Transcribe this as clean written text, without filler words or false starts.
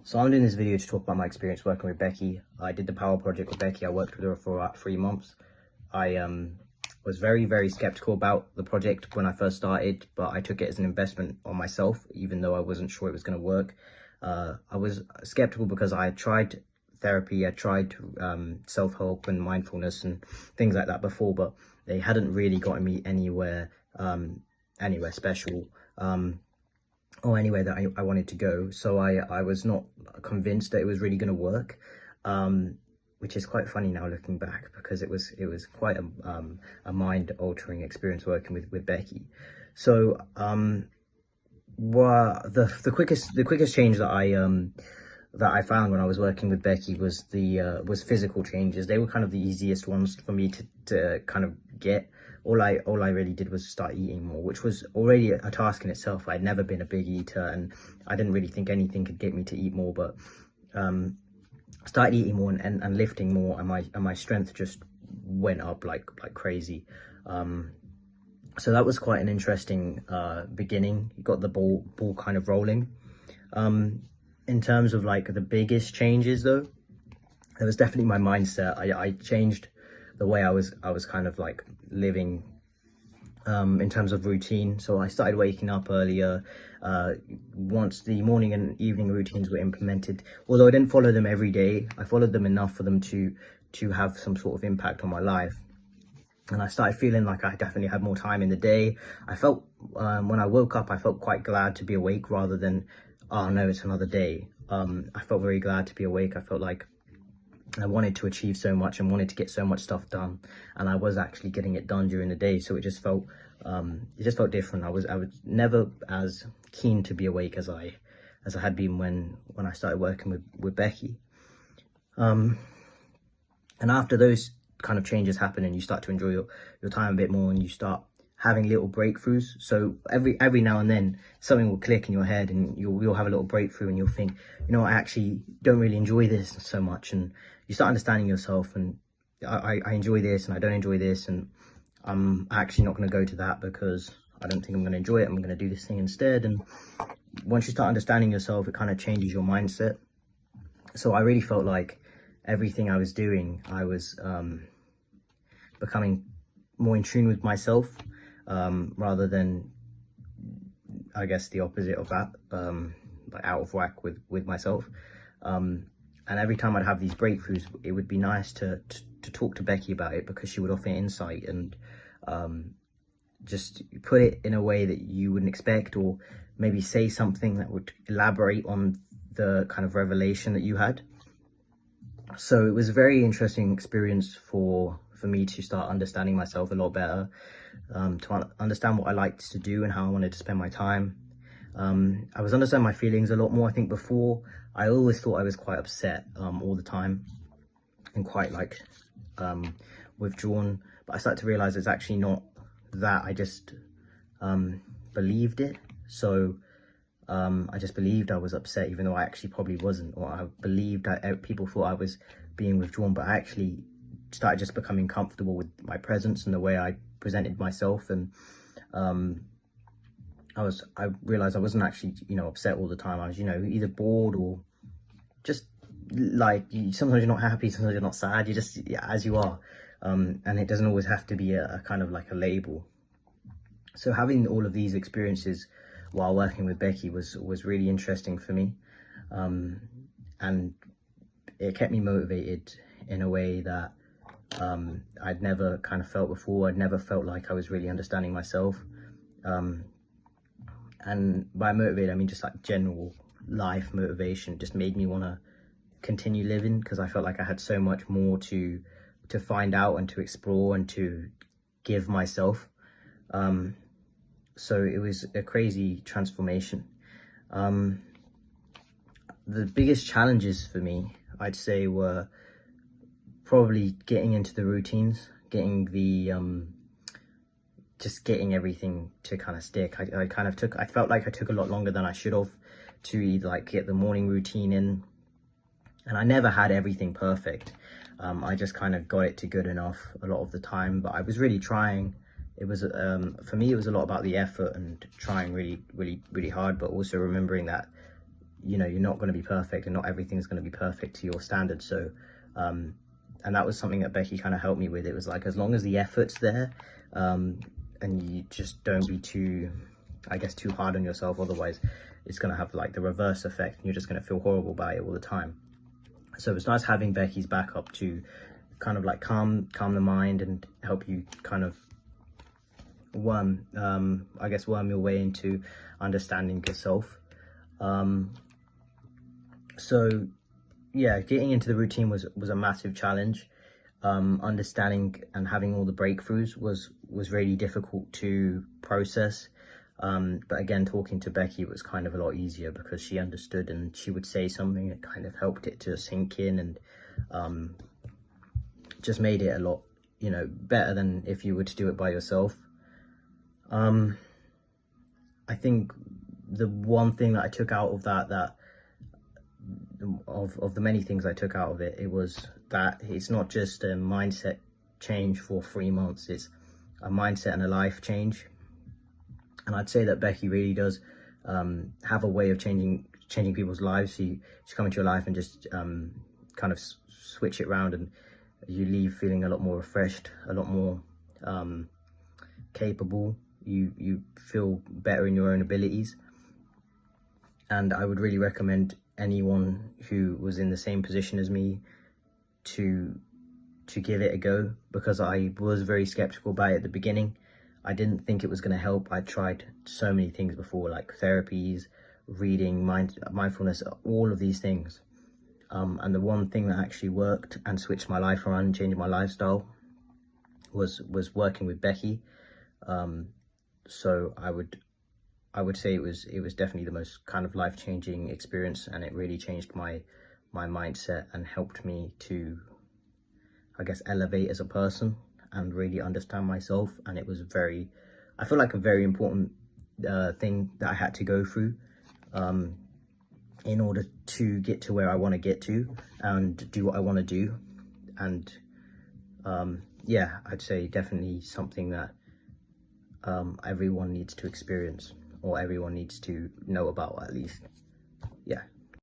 So I'm doing this video to talk about my experience working with Becky. I did the Power Project with Becky. I worked with her for about 3 months. I was very skeptical about the project when I first started, but I took it as an investment on myself, even though I wasn't sure it was going to work. I was skeptical because I had tried therapy, I tried self-help and mindfulness and things like that before, but they hadn't really gotten me anywhere special. Or anywhere that I wanted to go. So I was not convinced that it was really going to work, which is quite funny now looking back, because it was quite a mind-altering experience working with Becky. So the quickest change that I found when I was working with Becky was physical changes. They were kind of the easiest ones for me to kind of get. All I really did was start eating more, which was already a task in itself. I'd never been a big eater, and I didn't really think anything could get me to eat more, but started eating more and lifting more, and my strength just went up like crazy. So that was quite an interesting beginning. You got the ball kind of rolling. In terms of like the biggest changes though, it was definitely my mindset. I changed the way I was kind of like living in terms of routine. So I started waking up earlier. Once the morning and evening routines were implemented, although I didn't follow them every day, I followed them enough for them to have some sort of impact on my life. And I started feeling like I definitely had more time in the day. I felt when I woke up, I felt quite glad to be awake rather than, oh no, it's another day. I felt very glad to be awake. I felt like I wanted to achieve so much and wanted to get so much stuff done, and I was actually getting it done during the day. So it just felt different. I was never as keen to be awake as I had been when I started working with Becky. And after those kind of changes happen and you start to enjoy your time a bit more, and you start having little breakthroughs. So every now and then something will click in your head, and you'll have a little breakthrough, and you'll think, you know, I actually don't really enjoy this so much, and you start understanding yourself, and I enjoy this and I don't enjoy this, and I'm actually not going to go to that because I don't think I'm going to enjoy it. I'm going to do this thing instead. And once you start understanding yourself, it kind of changes your mindset. So I really felt like everything I was doing, I was becoming more in tune with myself, rather than, I guess, the opposite of that, like out of whack with myself. And every time I'd have these breakthroughs, it would be nice to talk to Becky about it, because she would offer insight and just put it in a way that you wouldn't expect, or maybe say something that would elaborate on the kind of revelation that you had. So it was a very interesting experience for me to start understanding myself a lot better, to understand what I liked to do and how I wanted to spend my time. I was understanding my feelings a lot more. I think before, I always thought I was quite upset all the time, and quite like withdrawn, but I started to realize it's actually not that. I just believed it. So I just believed I was upset, even though I actually probably wasn't, or I believed people thought I was being withdrawn, but I actually started just becoming comfortable with my presence and the way I presented myself. And I realized I wasn't actually, upset all the time. I was, either bored or just like, sometimes you're not happy, sometimes you're not sad, you're just as you are. And it doesn't always have to be a kind of like a label. So having all of these experiences while working with Becky was really interesting for me. And it kept me motivated in a way that I'd never kind of felt before. I'd never felt like I was really understanding myself. And by motivated, I mean just like general life motivation. Just made me want to continue living, because I felt like I had so much more to find out and to explore and to give myself. So it was a crazy transformation. The biggest challenges for me, I'd say, were probably getting into the routines, getting the just getting everything to kind of stick. I felt like I took a lot longer than I should have to either like get the morning routine in, and I never had everything perfect. I just kind of got it to good enough a lot of the time, but I was really trying. It was for me, it was a lot about the effort and trying really hard, but also remembering that you know, you're not going to be perfect, and not everything's going to be perfect to your standards. So and that was something that Becky kind of helped me with. It was like, as long as the effort's there, and you just don't be too, I guess, too hard on yourself, otherwise it's going to have like the reverse effect, and you're just going to feel horrible about it all the time. So it's nice having Becky's backup to kind of like calm the mind and help you kind of worm your way into understanding yourself. So yeah, getting into the routine was a massive challenge. Understanding and having all the breakthroughs was really difficult to process. But again, talking to Becky was kind of a lot easier, because she understood, and she would say something that kind of helped it to sink in, and just made it a lot, you know, better than if you were to do it by yourself. I think the one thing that I took out of that of the many things I took out of it, it was that it's not just a mindset change for 3 months, it's a mindset and a life change. And I'd say that Becky really does have a way of changing people's lives. She come into your life and just kind of switch it around, and you leave feeling a lot more refreshed, a lot more capable. You feel better in your own abilities. And I would really recommend anyone who was in the same position as me to give it a go, because I was very skeptical about it at the beginning. I didn't think it was going to help. I tried so many things before, like therapies, reading, mindfulness, all of these things. And the one thing that actually worked and switched my life around and changed my lifestyle was working with Becky. So I would say it was definitely the most kind of life-changing experience, and it really changed my mindset and helped me to, I guess, elevate as a person and really understand myself. And it was I feel like a very important thing that I had to go through in order to get to where I want to get to and do what I want to do. And yeah, I'd say definitely something that everyone needs to experience, or everyone needs to know about, at least. Yeah.